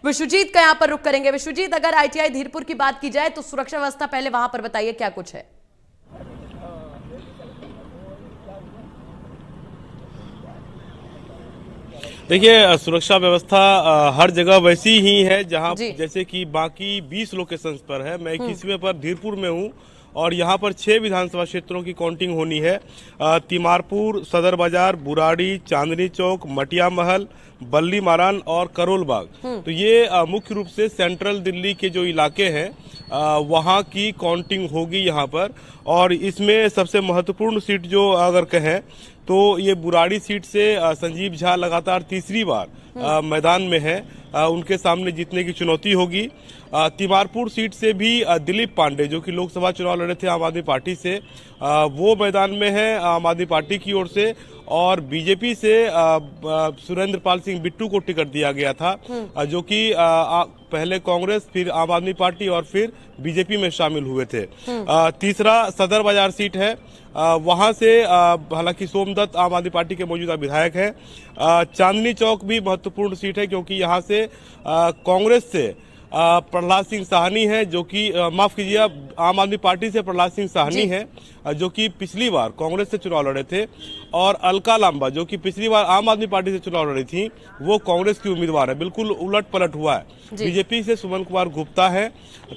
विश्वजीत का यहाँ पर रुख करेंगे। विश्वजीत, अगर आईटीआई धीरपुर की बात की जाए तो सुरक्षा व्यवस्था पहले वहां पर बताइए क्या कुछ है। देखिए, सुरक्षा व्यवस्था हर जगह वैसी ही है जहां जैसे कि बाकी 20 लोकेशंस पर है। मैं 21वें पर धीरपुर में हूं और यहां पर 6 विधानसभा क्षेत्रों की काउंटिंग होनी है। तिमारपुर, सदर बाजार, बुराड़ी, चांदनी चौक, मटिया महल, बल्ली मारान और करोल बाग। तो ये मुख्य रूप से सेंट्रल दिल्ली के जो इलाके हैं वहां की काउंटिंग होगी यहाँ पर। और इसमें सबसे महत्वपूर्ण सीट जो अगर कहें तो ये बुराड़ी सीट से संजीव झा लगातार तीसरी बार मैदान में है। उनके सामने जीतने की चुनौती होगी। तिमारपुर सीट से भी दिलीप पांडे जो कि लोकसभा चुनाव लड़े थे आम आदमी पार्टी से, वो मैदान में है आम आदमी पार्टी की ओर से। और बीजेपी से सुरेंद्र पाल सिंह बिट्टू को टिकट दिया गया था जो कि पहले कांग्रेस, फिर आम आदमी पार्टी और फिर बीजेपी में शामिल हुए थे। तीसरा सदर बाजार सीट है, वहां से हालांकि सोमदत्त आम आदमी पार्टी के मौजूदा विधायक हैं। चांदनी चौक भी महत्वपूर्ण सीट है क्योंकि यहां से कांग्रेस से प्रहलाद सिंह साहनी है जो कि माफ कीजिए, आम आदमी पार्टी से प्रहलाद सिंह साहनी है जो कि पिछली बार कांग्रेस से चुनाव लड़े थे। और अलका लांबा जो कि पिछली बार आम आदमी पार्टी से चुनाव लड़ी थी वो कांग्रेस की उम्मीदवार है। बिल्कुल उलट पलट हुआ है। बीजेपी से सुमन कुमार गुप्ता है।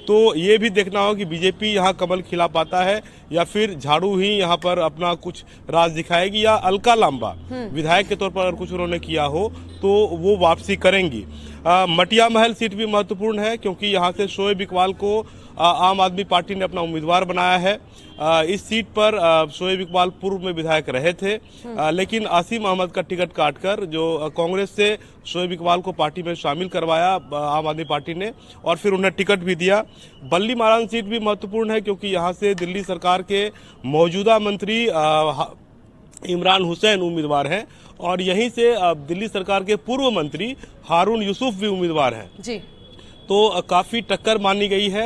तो ये भी देखना होगा कि बीजेपी यहाँ कमल खिला पाता है या फिर झाड़ू ही यहाँ पर अपना कुछ राज दिखाएगी, या अलका लांबा विधायक के तौर पर अगर कुछ उन्होंने किया हो तो वो वापसी करेंगी। मटिया महल सीट भी महत्वपूर्ण है क्योंकि यहाँ से शोएब इकबाल को आम आदमी पार्टी ने अपना उम्मीदवार बनाया है। इस सीट पर शोएब इकबाल पूर्व में विधायक रहे थे, लेकिन आसिम अहमद का टिकट काटकर जो कांग्रेस से शोएब इकबाल को पार्टी में शामिल करवाया आम आदमी पार्टी ने और फिर उन्हें टिकट भी दिया। बल्ली मारान सीट भी महत्वपूर्ण है क्योंकि यहाँ से दिल्ली सरकार के मौजूदा मंत्री इमरान हुसैन उम्मीदवार हैं और यहीं से दिल्ली सरकार के पूर्व मंत्री हारून यूसुफ भी उम्मीदवार हैं जी। तो काफी टक्कर मानी गई है।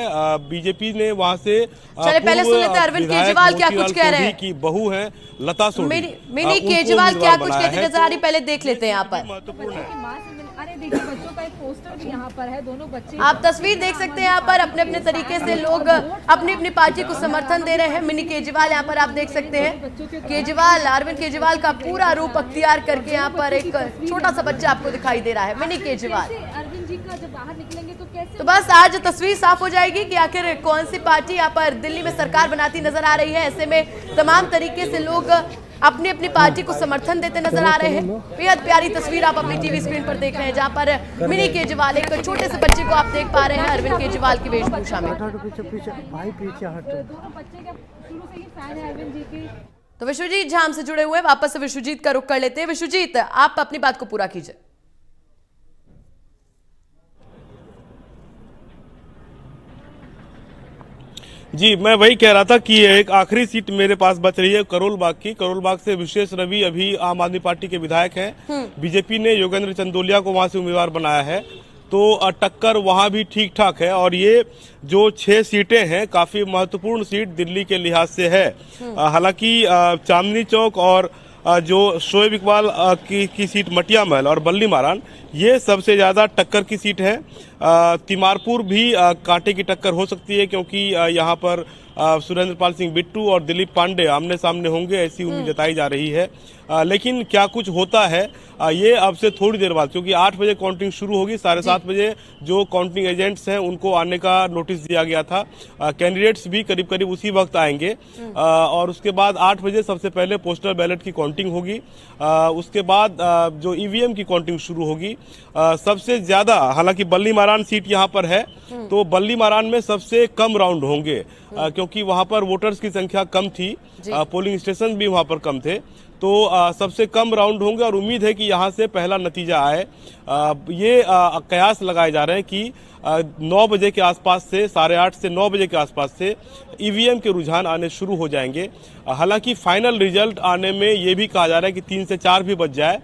बीजेपी ने वहां से पहले सुन लेते हैं अरविंद केजरीवाल क्या कुछ कह रहे हैं की बहू है लता सोनी। मिनी केजरीवाल क्या कुछ कहते नजर आ रही, पहले देख लेते हैं यहाँ पर। महत्वपूर्ण है। अरे देखिए, बच्चों का एक पोस्टर भी यहाँ पर है, दोनों बच्चे। आप तस्वीर देख सकते हैं यहाँ पर अपने अपने तरीके से लोग अपनी अपनी पार्टी को समर्थन दे रहे हैं। मिनी केजरीवाल यहाँ पर आप देख सकते हैं। केजरीवाल, अरविंद केजरीवाल का पूरा रूप अख्तियार करके यहाँ पर एक छोटा सा बच्चा आपको दिखाई दे रहा है, मिनी केजरीवाल। अरविंद जी का जब बाहर निकलेंगे तो कैसे? तो बस आज तस्वीर साफ हो जाएगी कि आखिर कौन सी पार्टी यहाँ पर दिल्ली में सरकार बनाती नजर आ रही है। ऐसे में तमाम तरीके से लोग अपनी अपनी पार्टी को समर्थन देते नजर आ रहे हैं। बेहद प्यारी तस्वीर आप अपनी टीवी स्क्रीन पर देख रहे हैं जहां पर मिनी केजरीवाल एक छोटे से बच्चे को आप देख पा रहे हैं अरविंद केजरीवाल की वेशभूषा में। तो विश्वजीत झा हमसे जुड़े हुए, वापस से विश्वजीत का रुख कर लेते हैं। विश्वजीत, आप अपनी बात को पूरा कीजिए। जी, मैं वही कह रहा था कि एक आखिरी सीट मेरे पास बच रही है करोल बाग की। करोल बाग से विशेष रवि अभी आम आदमी पार्टी के विधायक हैं। बीजेपी ने योगेंद्र चंदोलिया को वहां से उम्मीदवार बनाया है, तो टक्कर वहां भी ठीक ठाक है। और ये जो 6 सीटें हैं काफी महत्वपूर्ण सीट दिल्ली के लिहाज से है। हालांकि चांदनी चौक और जो शोएब इकबाल की सीट मटिया महल और बल्ली मारान, ये सबसे ज्यादा टक्कर की सीट है। तिमारपुर भी कांटे की टक्कर हो सकती है क्योंकि यहाँ पर सुरेंद्र पाल सिंह बिट्टू और दिलीप पांडे आमने सामने होंगे, ऐसी उम्मीद जताई जा रही है। लेकिन क्या कुछ होता है ये अब से थोड़ी देर बाद, क्योंकि 8 बजे काउंटिंग शुरू होगी। 7:30 बजे जो काउंटिंग एजेंट्स हैं उनको आने का नोटिस दिया गया था। कैंडिडेट्स भी करीब करीब उसी वक्त आएंगे और उसके बाद 8 बजे सबसे पहले पोस्टल बैलेट की काउंटिंग होगी। उसके बाद जो ईवीएम की काउंटिंग शुरू होगी। सबसे ज्यादा हालांकि बल्ली मारान सीट यहाँ पर है, तो बल्ली मारान में सबसे कम राउंड होंगे क्योंकि वहां पर वोटर्स की संख्या कम थी, पोलिंग स्टेशन भी वहां पर कम थे, तो सबसे कम राउंड होंगे और उम्मीद है कि यहां से पहला नतीजा आए। ये कयास लगाए जा रहे हैं कि 9 बजे के आसपास से, 8:30 से 9 बजे के आसपास से ईवीएम के रुझान आने शुरू हो जाएंगे। हालांकि फाइनल रिजल्ट आने में ये भी कहा जा रहा है कि 3 से 4 भी बच जाए,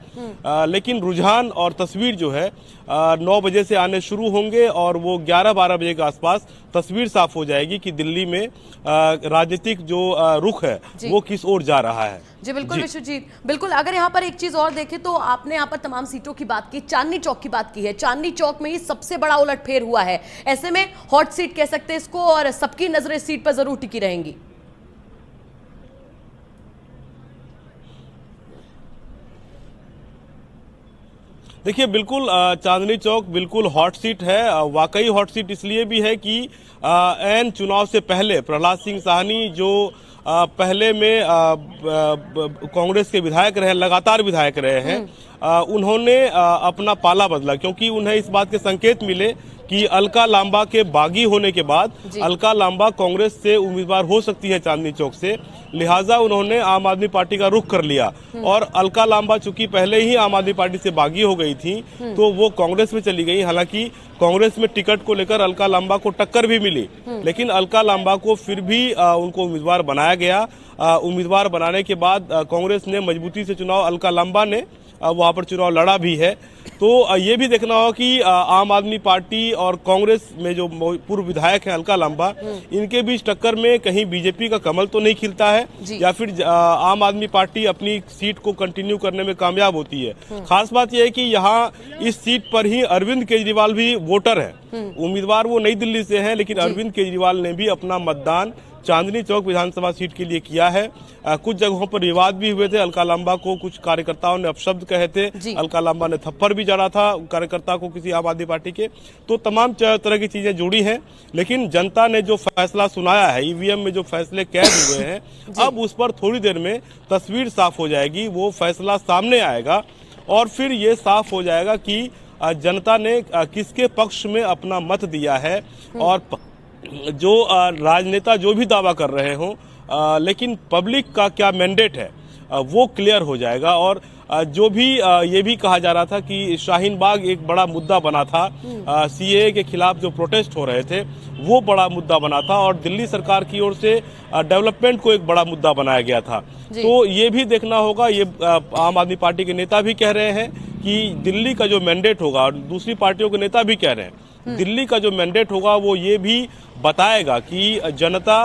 लेकिन रुझान और तस्वीर जो है 9 बजे से आने शुरू होंगे और वो 11-12 बजे के आसपास तस्वीर साफ हो जाएगी कि दिल्ली में राजनीतिक जो रुख है वो किस ओर जा रहा है। जी बिल्कुल विश्वजीत, बिल्कुल। अगर यहाँ पर एक चीज और देखें तो आपने यहाँ पर तमाम सीटों की बात की, चांदनी चौक की बात की है। चांदनी चौक में ही सबसे बड़ा उलटफेर हुआ है, ऐसे में हॉट सीट कह सकते हैं इसको, और सबकी नजरें इस सीट पर जरूर टिकी रहेंगी। देखिए बिल्कुल चांदनी चौक बिल्कुल हॉट सीट है। वाकई हॉट सीट इसलिए भी है कि एन चुनाव से पहले प्रहलाद सिंह साहनी जो पहले में कांग्रेस के विधायक रहे, लगातार विधायक रहे हैं, उन्होंने अपना पाला बदला क्योंकि उन्हें इस बात के संकेत मिले कि अलका लांबा के बागी होने के बाद अलका लांबा कांग्रेस से उम्मीदवार हो सकती है चांदनी चौक से, लिहाजा उन्होंने आम आदमी पार्टी का रुख कर लिया। और अलका लांबा चूंकि पहले ही आम आदमी पार्टी से बागी हो गई थी तो वो कांग्रेस में चली गई। हालांकि कांग्रेस में टिकट को लेकर अलका लांबा को टक्कर भी मिली, लेकिन अलका लांबा को फिर भी उनको उम्मीदवार बनाया गया। उम्मीदवार बनाने के बाद कांग्रेस ने मजबूती से चुनाव, अलका लांबा ने वहां पर चुनाव लड़ा भी है। तो ये भी देखना होगा कि आम आदमी पार्टी और कांग्रेस में जो पूर्व विधायक हैं अलका लांबा, इनके बीच टक्कर में कहीं बीजेपी का कमल तो नहीं खिलता है या फिर आम आदमी पार्टी अपनी सीट को कंटिन्यू करने में कामयाब होती है। खास बात यह है कि यहाँ इस सीट पर ही अरविंद केजरीवाल भी वोटर है। उम्मीदवार वो नई दिल्ली से हैं, लेकिन अरविंद केजरीवाल ने भी अपना मतदान चांदनी चौक विधानसभा सीट के लिए किया है। कुछ जगहों पर विवाद भी हुए थे, अलका लांबा को कुछ कार्यकर्ताओं ने अपशब्द कहे थे, अलका लांबा ने थप्पड़ भी जड़ा था कार्यकर्ता को किसी आम आदमी पार्टी के। तो तमाम तरह की चीजें जुड़ी हैं, लेकिन जनता ने जो फैसला सुनाया है, ईवीएम में जो फैसले कैद हुए हैं, अब उस पर थोड़ी देर में तस्वीर साफ हो जाएगी, वो फैसला सामने आएगा और फिर ये साफ हो जाएगा कि जनता ने किसके पक्ष में अपना मत दिया है। और जो राजनेता जो भी दावा कर रहे हों, लेकिन पब्लिक का क्या मैंडेट है वो क्लियर हो जाएगा। और जो भी ये भी कहा जा रहा था कि शाहीन बाग एक बड़ा मुद्दा बना था, सीएए के खिलाफ जो प्रोटेस्ट हो रहे थे वो बड़ा मुद्दा बना था और दिल्ली सरकार की ओर से डेवलपमेंट को एक बड़ा मुद्दा बनाया गया था। तो ये भी देखना होगा, ये आम आदमी पार्टी के नेता भी कह रहे हैं कि दिल्ली का जो मैंडेट होगा, और दूसरी पार्टियों के नेता भी कह रहे हैं दिल्ली का जो मैंडेट होगा वो ये भी बताएगा कि जनता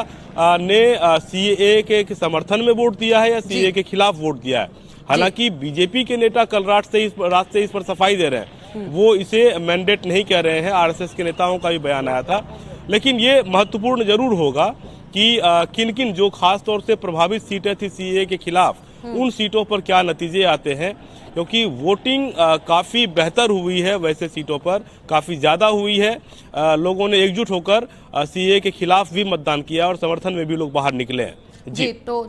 ने सीएए के समर्थन में वोट दिया है या सीएए के खिलाफ वोट दिया है। हालांकि बीजेपी के नेता कल रात से इस पर सफाई दे रहे हैं, वो इसे मैंडेट नहीं कह रहे हैं। आरएसएस के नेताओं का भी बयान आया था, लेकिन ये महत्वपूर्ण जरूर होगा कि किन किन जो खास तौर से प्रभावित सीटें थी सीएए के खिलाफ, उन सीटों पर क्या नतीजे आते हैं, क्योंकि वोटिंग काफी बेहतर हुई है, वैसे सीटों पर काफी ज्यादा हुई है। लोगों ने एकजुट होकर सीएए के खिलाफ भी मतदान किया और समर्थन में भी लोग बाहर निकले हैं। जी तो